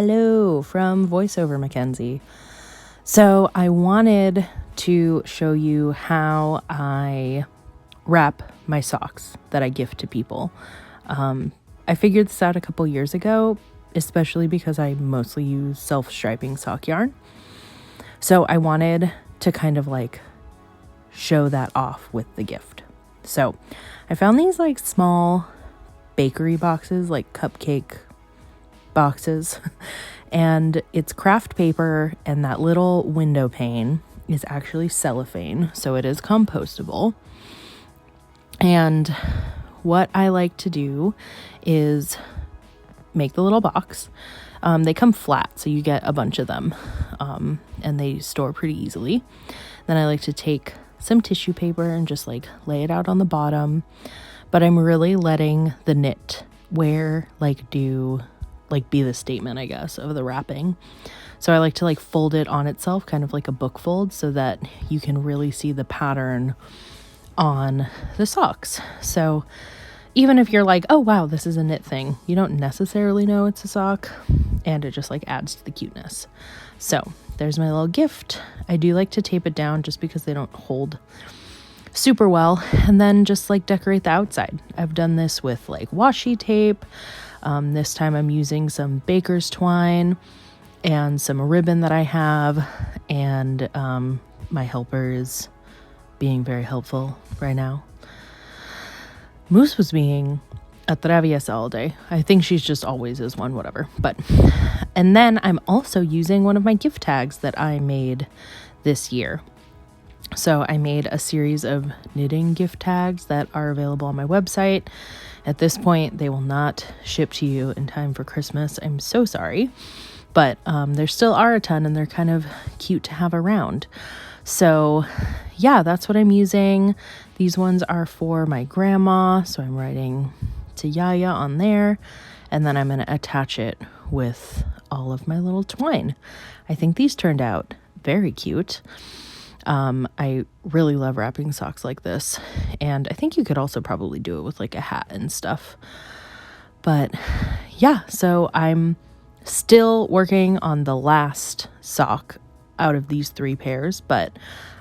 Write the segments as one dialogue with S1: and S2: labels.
S1: Hello from VoiceOver Mackenzie. So I wanted to show you how I wrap my socks that I gift to people. I figured this out a couple years ago, especially because I mostly use self-striping sock yarn. So I wanted to kind of like show that off with the gift. So I found these like small bakery boxes, like cupcake boxes, and it's craft paper, and that little window pane is actually cellophane, so it is compostable. And what I like to do is make the little box. They come flat, so you get a bunch of them, and they store pretty easily. Then I like to take some tissue paper and just like lay it out on the bottom, but I'm really letting the knitwear be the statement, I guess, of the wrapping. So I like to like fold it on itself, kind of like a book fold, so that you can really see the pattern on the socks. So even if you're like, oh wow, this is a knit thing, you don't necessarily know it's a sock, and it just like adds to the cuteness. So there's my little gift. I do like to tape it down just because they don't hold super well, and then just like decorate the outside. I've done this with like washi tape. This time I'm using some baker's twine and some ribbon that I have, and my helper is being very helpful right now. Moose was being a traviesa all day. I think she's just always is one, whatever. And then I'm also using one of my gift tags that I made this year. So I made a series of knitting gift tags that are available on my website. At this point, they will not ship to you in time for Christmas. I'm so sorry. But there still are a ton, and they're kind of cute to have around. So yeah, that's what I'm using. These ones are for my grandma, so I'm writing to Yaya on there, and then I'm going to attach it with all of my little twine. I think these turned out very cute. I really love wrapping socks like this, and I think you could also probably do it with like a hat and stuff. But yeah, so I'm still working on the last sock out of these 3 pairs, but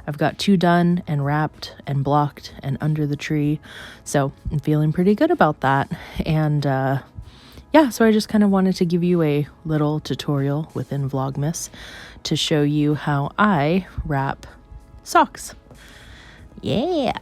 S1: I've got 2 done and wrapped and blocked and under the tree. So I'm feeling pretty good about that. And yeah, so I just kind of wanted to give you a little tutorial within Vlogmas to show you how I wrap socks. Yeah.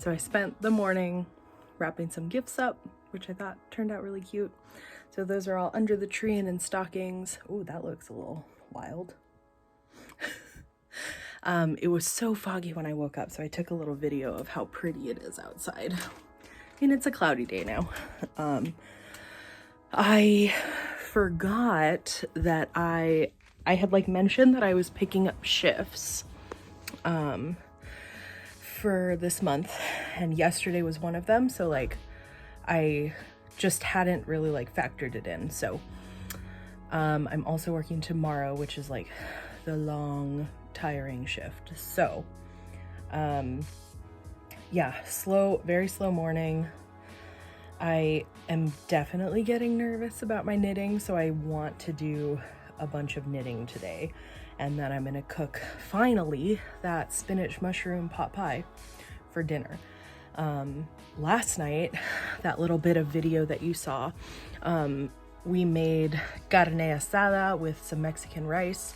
S1: So I spent the morning wrapping some gifts up, which I thought turned out really cute. So those are all under the tree and in stockings. Oh, that looks a little wild. It was so foggy when I woke up, so I took a little video of how pretty it is outside. I mean, it's a cloudy day now. I forgot that I had like mentioned that I was picking up shifts for this month, and yesterday was one of them, so like I just hadn't really like factored it in. So I'm also working tomorrow, which is like the long tiring shift. So yeah, very slow morning. I am definitely getting nervous about my knitting, so I want to do a bunch of knitting today, and then I'm gonna cook finally that spinach mushroom pot pie for dinner. Last night, that little bit of video that you saw, we made carne asada with some Mexican rice,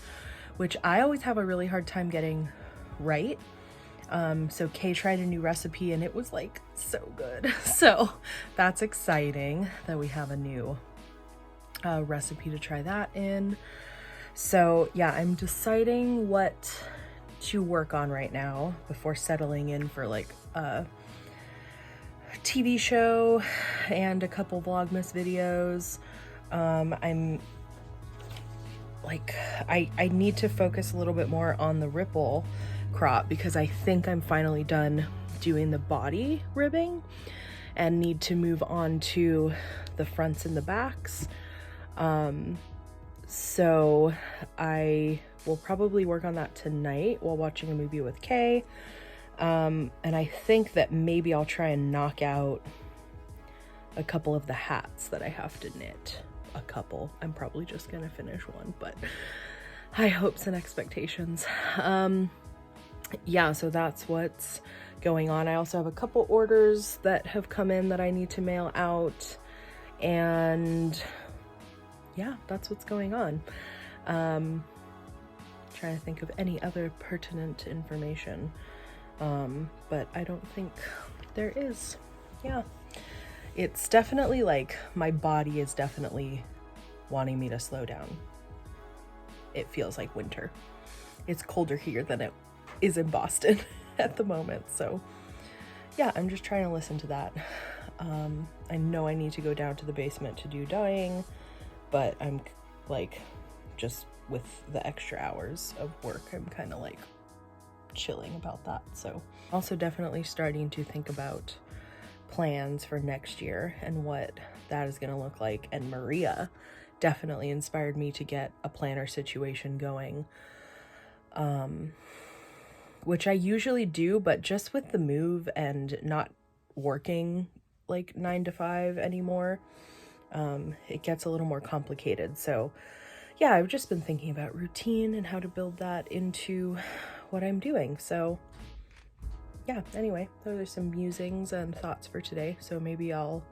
S1: which I always have a really hard time getting right. So Kay tried a new recipe and it was like so good. So that's exciting that we have a new recipe to try that in. So yeah, I'm deciding what to work on right now before settling in for like a TV show and a couple Vlogmas videos. I'm like, I need to focus a little bit more on the ripple crop because I think I'm finally done doing the body ribbing and need to move on to the fronts and the backs. So I will probably work on that tonight while watching a movie with Kay. And I think that maybe I'll try and knock out a couple of the hats that I have to knit. A couple. I'm probably just gonna finish one, but high hopes and expectations. Yeah, so that's what's going on. I also have a couple orders that have come in that I need to mail out, and yeah, that's what's going on. Trying to think of any other pertinent information, but I don't think there is. Yeah, it's definitely like my body is definitely wanting me to slow down. It feels like winter. It's colder here than it is in Boston at the moment. So yeah, I'm just trying to listen to that. I know I need to go down to the basement to do dyeing, but I'm like, just with the extra hours of work, I'm kind of like chilling about that. So also definitely starting to think about plans for next year and what that is going to look like. And Maria definitely inspired me to get a planner situation going, which I usually do, but just with the move and not working like 9 to 5 anymore, it gets a little more complicated. So yeah, I've just been thinking about routine and how to build that into what I'm doing. So yeah, anyway, those are some musings and thoughts for today. So maybe I'll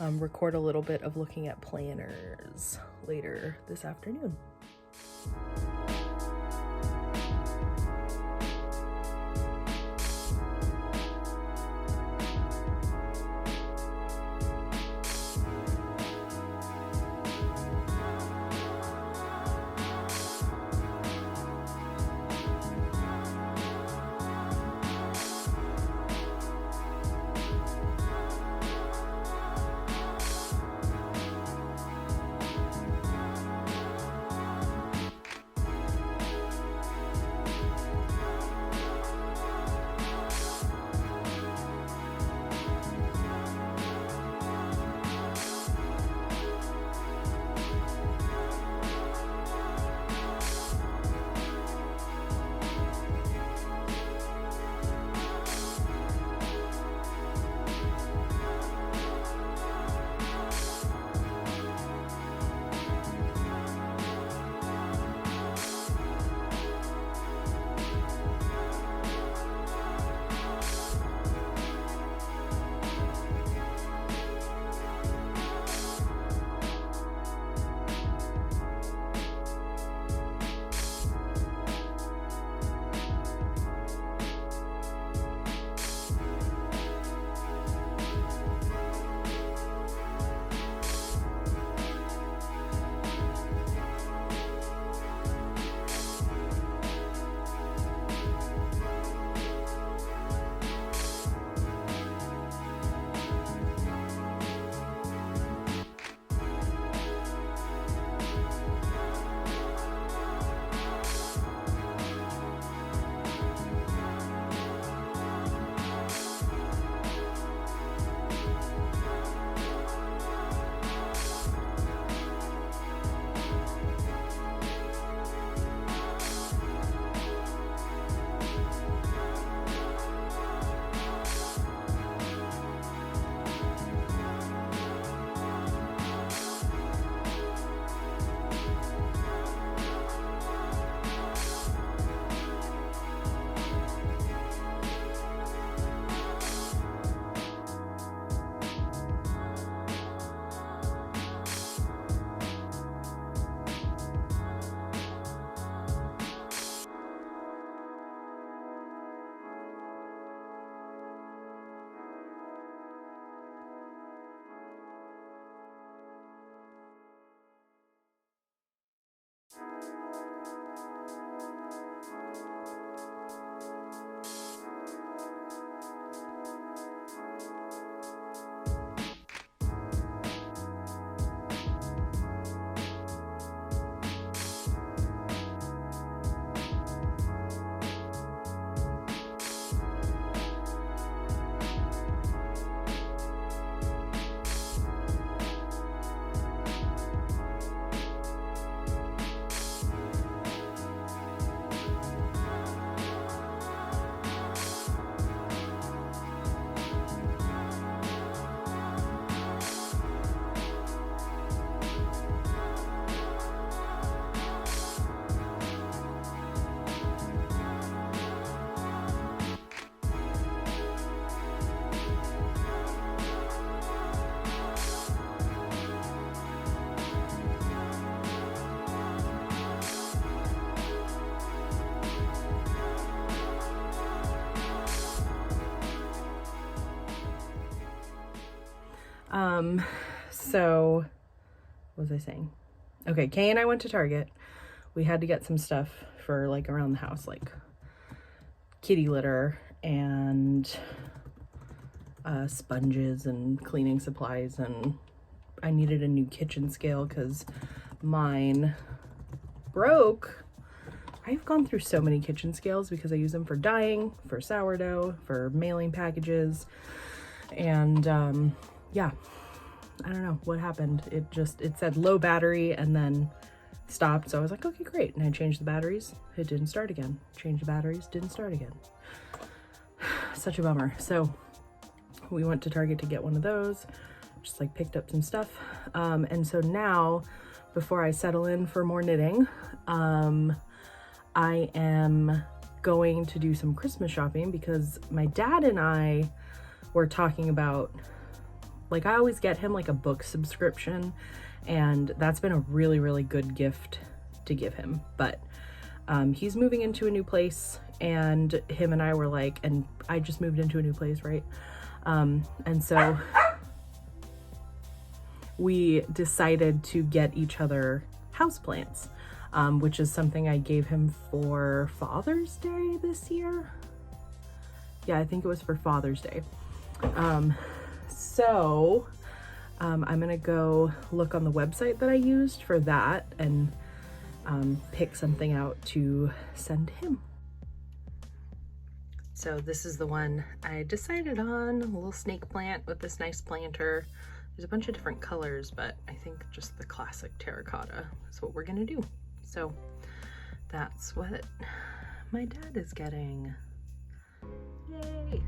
S1: record a little bit of looking at planners later this afternoon. So what was I saying? Okay, Kay and I went to Target. We had to get some stuff for like around the house, like kitty litter and sponges and cleaning supplies, and I needed a new kitchen scale because mine broke. I've gone through so many kitchen scales because I use them for dyeing, for sourdough, for mailing packages, and yeah, I don't know what happened. It said low battery and then stopped, so I was like, okay, great. And I changed the batteries, it didn't start again. Changed the batteries, didn't start again. Such a bummer. So we went to Target to get one of those, just like picked up some stuff, and so now before I settle in for more knitting, I am going to do some Christmas shopping because my dad and I were talking about, like, I always get him like a book subscription, and that's been a really, really good gift to give him. But he's moving into a new place, and him and I were like, and I just moved into a new place, right? And so we decided to get each other houseplants, which is something I gave him for Father's Day this year. Yeah, I think it was for Father's Day. So I'm gonna go look on the website that I used for that and pick something out to send him. So this is the one I decided on, a little snake plant with this nice planter. There's a bunch of different colors, but I think just the classic terracotta is what we're gonna do. So that's what my dad is getting. Yay!